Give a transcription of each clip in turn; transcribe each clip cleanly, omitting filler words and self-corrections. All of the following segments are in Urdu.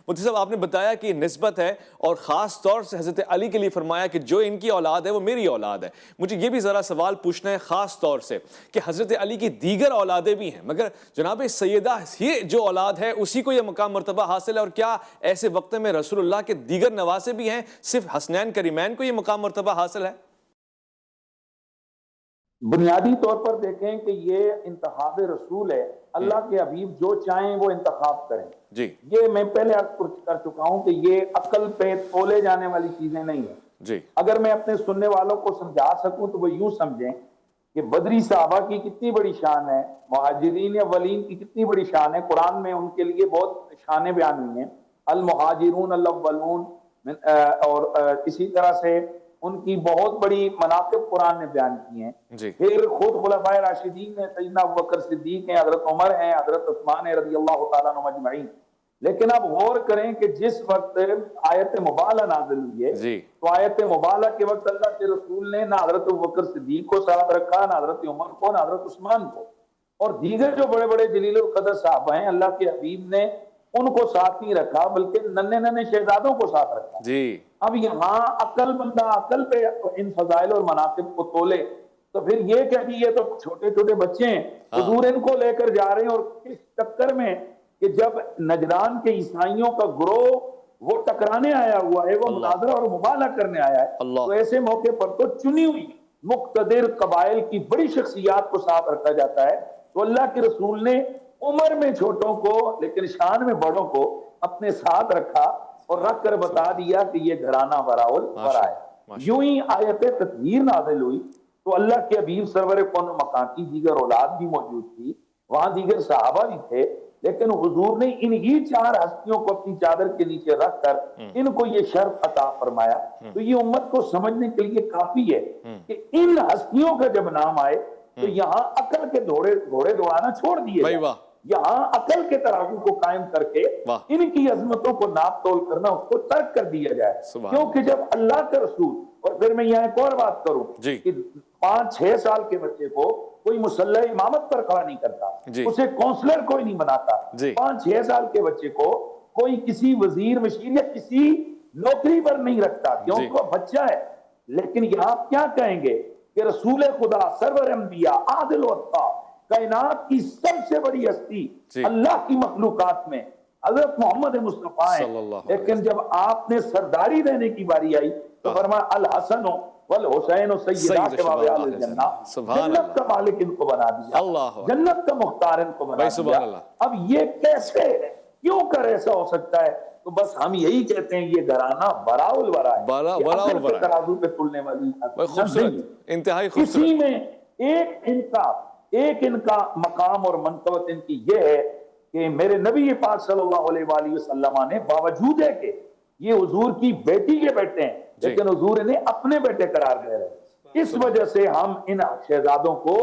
مفتی صاحب آپ نے بتایا کہ نسبت ہے اور خاص طور سے حضرت علی کے لیے فرمایا کہ جو ان کی اولاد ہے وہ میری اولاد ہے۔ مجھے یہ بھی ذرا سوال پوچھنا ہے خاص طور سے کہ حضرت علی کی دیگر اولادیں بھی ہیں، مگر جناب سیدہ یہ جو اولاد ہے اسی کو یہ مقام مرتبہ حاصل ہے، اور کیا ایسے وقت میں رسول اللہ کے دیگر نواسے بھی ہیں، صرف حسنین کریمین کو یہ مقام مرتبہ حاصل ہے؟ بنیادی طور پر دیکھیں کہ یہ انتخاب رسول ہے، اللہ کے حبیب جو چاہیں وہ انتخاب کریں۔ جی یہ میں پہلے عرض کر چکا ہوں کہ یہ عقل پہ تولے جانے والی چیزیں نہیں ہیں۔ جی اگر میں اپنے سننے والوں کو سمجھا سکوں تو وہ یوں سمجھیں کہ بدری صحابہ کی کتنی بڑی شان ہے، مہاجرین اولین کی کتنی بڑی شان ہے، قرآن میں ان کے لیے بہت شانیں بیان ہوئی ہیں، المہاجرون الاولون، اور اسی طرح سے ان کی بہت بڑی مناقب قرآن نے بیان کی ہیں۔ جی پھر خود خلفائے راشدین میں سیدنا ابوبکر صدیق ہیں، حضرت عمر ہیں، حضرت عثمان ہیں رضی اللہ تعالیٰ عنہم اجمعین۔ لیکن اب غور کریں کہ جس وقت آیت مبالہ نازل ہوئی ہے جی تو آیت مبالہ کے وقت اللہ کے رسول نے نہ حضرت ابوبکر صدیق کو ساتھ رکھا، نہ حضرت عمر کو، نہ حضرت عثمان کو، اور دیگر جو بڑے بڑے جلیل القدر صحابہ ہیں اللہ کے حبیب نے ان کو ساتھ نہیں رکھا بلکہ ننھے ننھے شہزادوں کو ساتھ رکھا۔ جی اب یہاں عقل بندہ عقل پہ ان فضائل اور مناقب کو تولے تو پھر یہ کہ یہ تو چھوٹے چھوٹے بچے ہیں، حضور ان کو لے کر جا رہے ہیں، اور کس چکر میں کہ جب نجران کے عیسائیوں کا گروہ وہ ٹکرانے آیا ہوا ہے، وہ مناظرہ اور مبالہ کرنے آیا ہے، تو ایسے موقع پر تو چنی ہوئی مقتدر قبائل کی بڑی شخصیات کو ساتھ رکھا جاتا ہے۔ تو اللہ کے رسول نے عمر میں چھوٹوں کو لیکن شان میں بڑوں کو اپنے ساتھ رکھا اور رکھ کر بتا دیا کہ یہ گھرانہ براول برا ہے۔ یوں ہی آیت تطہیر نازل ہوئی تو اللہ کے حبیب سرور کون مکان کی دیگر اولاد بھی موجود تھی، وہاں دیگر صحابہ بھی تھے، لیکن حضور نے انہی چار ہستیوں کو اپنی چادر کے نیچے رکھ کر ان کو یہ شرف عطا فرمایا۔ تو یہ امت کو سمجھنے کے لیے کافی ہے کہ ان ہستیوں کا جب نام آئے تو یہاں عقل کے گھوڑے دوڑانا چھوڑ دیے جائیں، یہاں عقل کے ترازو کو قائم کر کے ان کی عظمتوں کو ناپ تول کرنا اس کو ترک کر دیا جائے۔ کیونکہ جب اللہ کا رسول، اور پھر میں یہاں ایک اور بات کروں کہ 5-6 سال کے بچے کو کوئی مسلح امامت پر کھڑا نہیں کرتا، اسے کونسلر کوئی نہیں بناتا، 5-6 سال کے بچے کو کوئی کسی وزیر مشیر یا کسی نوکری پر نہیں رکھتا کیونکہ وہ بچہ ہے۔ لیکن یہاں آپ کیا کہیں گے کہ رسول خدا سرور انبیاء عادل و عطا، کائنات کی سب سے بڑی ہستی اللہ کی مخلوقات میں حضرت محمد مصطفیٰ ہیں، لیکن جب آپ نے سرداری دینے کی باری آئی تو فرمایا الحسن والحسین سیدہ شباب اہل الجنہ، جنت کا مالک ان کو بنا دیا، جنت کا مختار ان کو بنا دیا۔ اب یہ کیسے کیوں کر ایسا ہو سکتا ہے؟ تو بس ہم یہی کہتے ہیں یہ گھرانہ براء البراء ہے، یہ عقل کے ترازو پہ تلنے والی انتہائی نہیں۔ اسی میں ایک ان کا مقام اور منقبت ان کی یہ ہے کہ میرے نبی پاک صلی اللہ علیہ وآلہ وسلم نے باوجود ہے کہ یہ حضور کی بیٹی کے بیٹے ہیں لیکن حضور انہیں اپنے بیٹے قرار دے رہے ہیں۔ اس وجہ سے ہم ان شہزادوں کو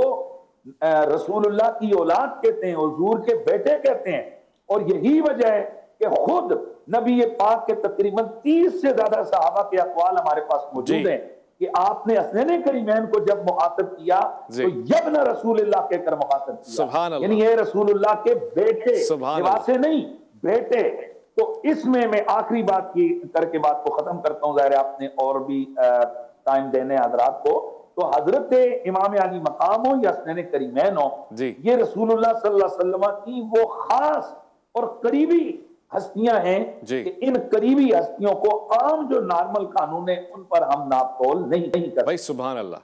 رسول اللہ کی اولاد کہتے ہیں، حضور کے بیٹے کہتے ہیں، اور یہی وجہ ہے کہ خود نبی پاک کے تقریباً 30 سے زیادہ صحابہ کے اقوال ہمارے پاس موجود ہیں کہ آپ نے حسنین کریمین کو جب مخاطب کیا تو یبن رسول اللہ کہہ کر مخاطب کیا، یعنی یہ رسول اللہ کے بیٹے، نواسے نہیں بیٹے۔ تو اس میں آخری بات کی کر کے بات کو ختم کرتا ہوں، ظاہر آپ نے اور بھی ٹائم دینے حضرات کو، تو حضرت امام علی مقام ہو یا حسنین کریمین ہو، یہ رسول اللہ صلی اللہ علیہ وسلم کی وہ خاص اور قریبی ہستیاں ہیں کہ ان قریبی ہستیوں کو عام جو نارمل قانون ہے ان پر ہم ناپ تول نہیں کرتے۔ بھائی سبحان اللہ۔